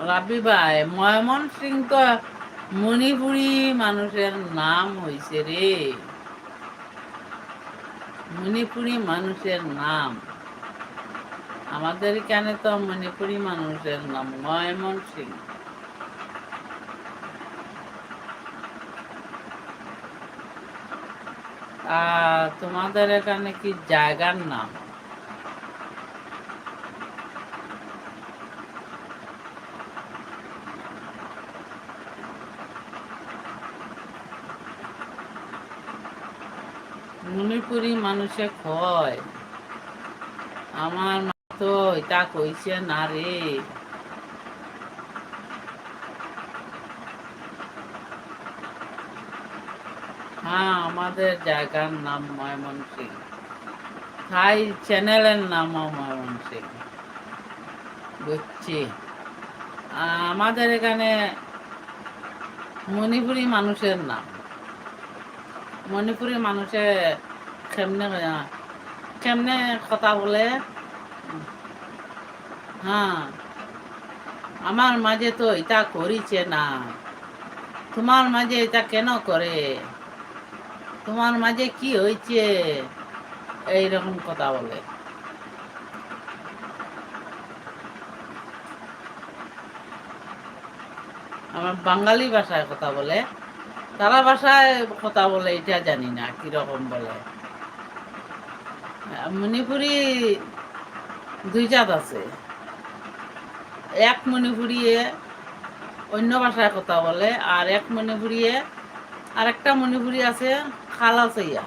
রাবি ভাই, ময়মনসিং তো মণিপুরি মানুষের নাম হইছে রে। মণিপুরি মানুষের নাম। আমাদের এখানে তো মণিপুরি মানুষের নাম ময়মনসিং। তোমাদের এখানে কি জায়গার নাম? মণিপুরি মানুষে কয়, আমার মা তো এটা কইছে না রে। হ্যাঁ, আমাদের জায়গার নাম ময়মনসিং। থাই চ্যানেলের নামও ময়মনসিং। বুঝছি। আমাদের এখানে মণিপুরি মানুষের নাম। মণিপুরি মানুষে কেমনে কেমনে কথা বলে। হ্যাঁ, আমার মাঝে তো এটা করিছে না, তোমার মাঝে এটা কেন করে, তোমার মাঝে কি হয়েছে, এইরকম কথা বলে। আমার বাঙালি ভাষায় কথা বলে, তারা ভাষায় কথা বলে এটা জানি না কিরকম বলে। মণিপুরি দুই জাত আছে। এক মণিপুরিয়ে অন্য ভাষায় কথা বলে, আর এক মণিপুরিয়ে, আর একটা মণিপুরি আছে খালাসইয়া।